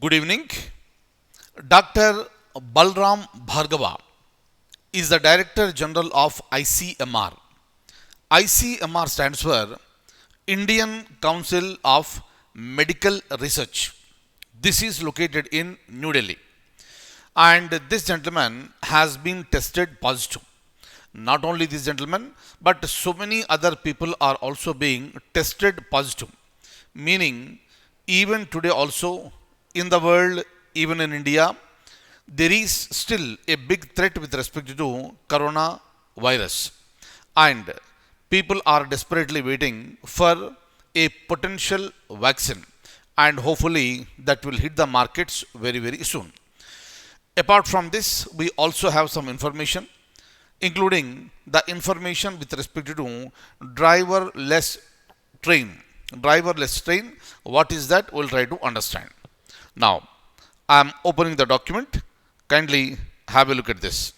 Good evening. Dr. Balram Bhargava is the Director General of ICMR. ICMR stands for Indian Council of Medical Research. This is located in New Delhi. And this gentleman has been tested positive. Not only this gentleman, but so many other people are also being tested positive. Meaning, even today also in the world, even in India, there is still a big threat with respect to coronavirus. And people are desperately waiting for a potential vaccine. And hopefully that will hit the markets very, very soon. Apart from this, we also have some information, including the information with respect to driverless train. Driverless train, what is that? We'll try to understand. Now, I am opening the document. Kindly have a look at this.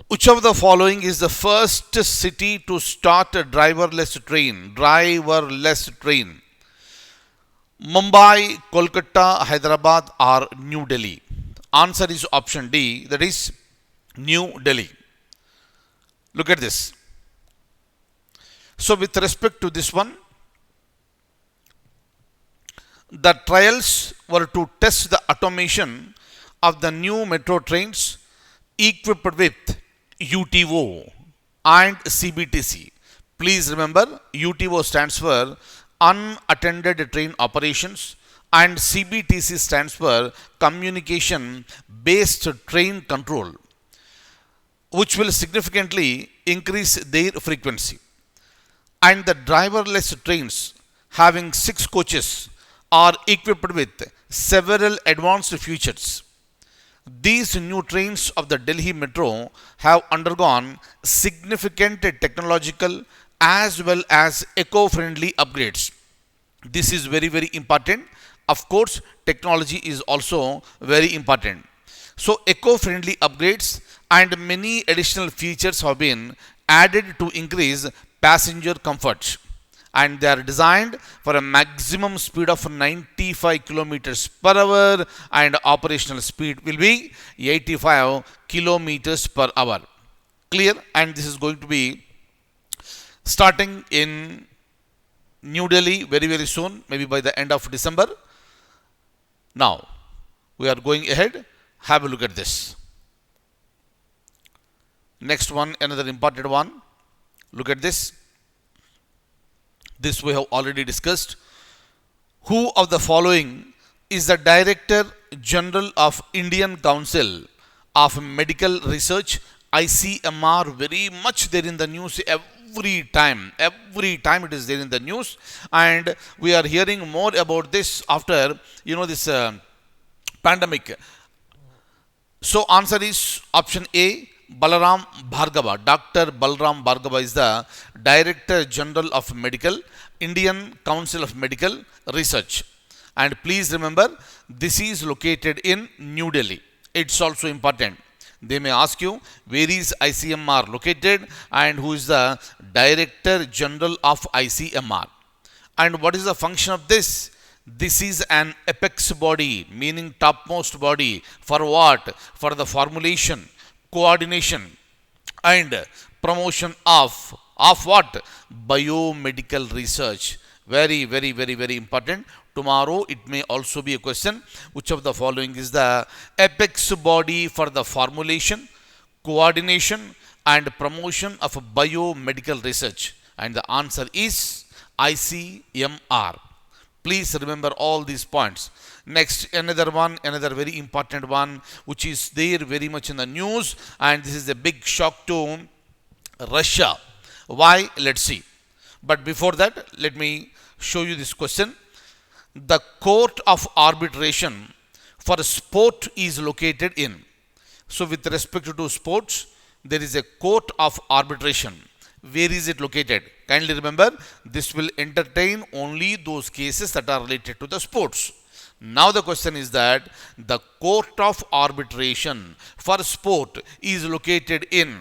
Which of the following is the first city to start a driverless train? Driverless train. Mumbai, Kolkata, Hyderabad, or New Delhi? Answer is option D, that is New Delhi. Look at this. So, with respect to this one, the trials were to test the automation of the new metro trains equipped with UTO and CBTC. Please remember, UTO stands for Unattended Train Operations and CBTC stands for Communication Based Train Control, which will significantly increase their frequency. And the driverless trains having 6 coaches are equipped with several advanced features. These new trains of the Delhi Metro have undergone significant technological as well as eco-friendly upgrades. This is very, very important. Of course, technology is also very important. So, eco-friendly upgrades and many additional features have been added to increase passenger comfort. And they are designed for a maximum speed of 95 kilometers per hour and operational speed will be 85 kilometers per hour. Clear? And this is going to be starting in New Delhi very, very soon, maybe by the end of December. Now, we are going ahead. Have a look at this. Next one, another important one. Look at this. This we have already discussed. Who of the following is the Director General of Indian Council of Medical Research, ICMR? Very much there in the news every time it is there in the news, and we are hearing more about this after this pandemic. So answer is option A, Balram Bhargava. Dr. Balram Bhargava is the Director General of Indian Council of Medical Research. And please remember, this is located in New Delhi. It's also important. They may ask you, where is ICMR located and who is the Director General of ICMR? And what is the function of this? This is an apex body, meaning topmost body. For what? For the formulation, coordination and promotion of what? Biomedical research. Very, very, very, very important. Tomorrow it may also be a question, which of the following is the apex body for the formulation, coordination and promotion of biomedical research? And the answer is ICMR. Please remember all these points. Next, another very important one, which is there very much in the news, and this is a big shock to Russia. Why? Let's see. But before that, let me show you this question. The court of arbitration for sport is located in. So, with respect to sports, there is a court of arbitration. Where is it located? Kindly remember, this will entertain only those cases that are related to the sports. Now the question is that the court of arbitration for sport is located in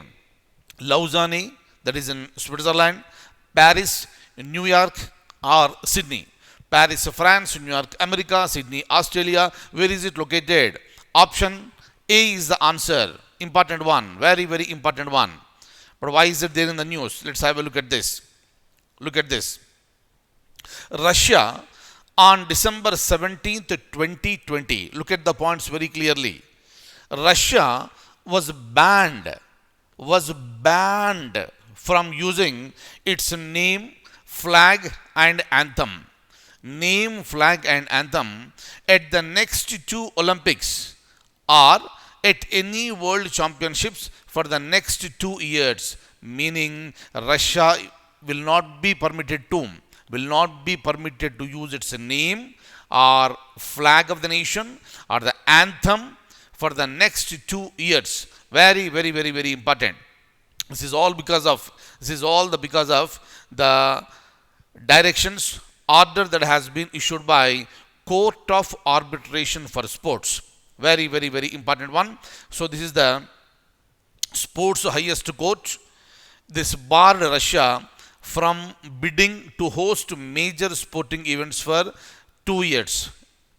Lausanne, that is in Switzerland, Paris, New York or Sydney. Paris, France, New York, America, Sydney, Australia. Where is it located? Option A is the answer. Important one. Very, very important one. But why is it there in the news? Let's have a look at this. Look at this. Russia on December 17th, 2020. Look at the points very clearly. Russia was banned from using its name, flag and anthem. Name, flag and anthem at the next two Olympics or at any world championships for the next 2 years, meaning Russia will not be permitted to use its name or flag of the nation or the anthem for the next 2 years. Very, very, very, very important. This is all because of the directions order that has been issued by Court of Arbitration for Sports. Very, very, very important one. So this is the sports highest court. This barred Russia from bidding to host major sporting events for 2 years.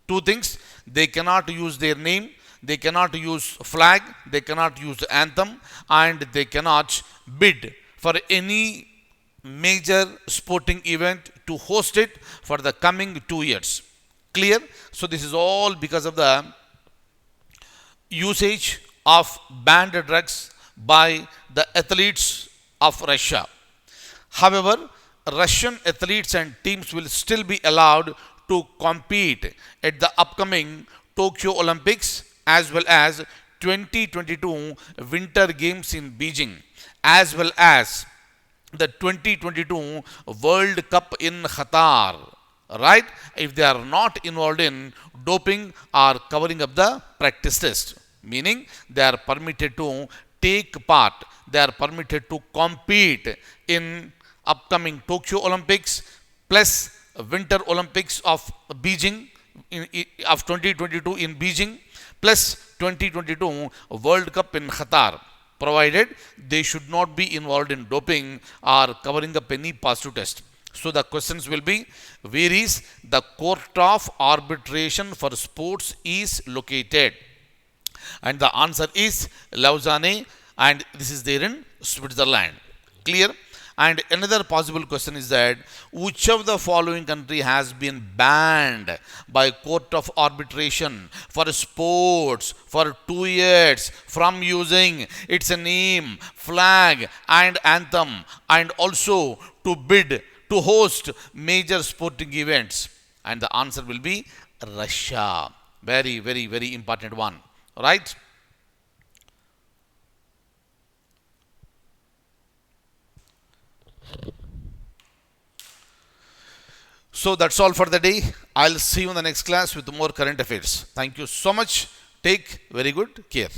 Two things: they cannot use their name, they cannot use flag, they cannot use anthem, and they cannot bid for any major sporting event to host it for the coming 2 years. Clear? So this is all because of the usage of banned drugs by the athletes of Russia. However, Russian athletes and teams will still be allowed to compete at the upcoming Tokyo Olympics as well as 2022 Winter Games in Beijing, as well as the 2022 World Cup in Qatar. Right? If they are not involved in doping or covering up the practice test, meaning they are permitted to take part, they are permitted to compete in upcoming Tokyo Olympics plus Winter Olympics of Beijing of 2022 in Beijing plus 2022 World Cup in Qatar, provided they should not be involved in doping or covering up any positive test. So the questions will be: where is the Court of Arbitration for Sports is located? And the answer is Lausanne, and this is there in Switzerland. Clear? And another possible question is that which of the following country has been banned by Court of Arbitration for sports for 2 years from using its name, flag and anthem, and also to bid to host major sporting events? And the answer will be Russia. Very, very, very important one. Right? So that's all for the day. I'll see you in the next class with more current affairs. Thank you so much. Take very good care.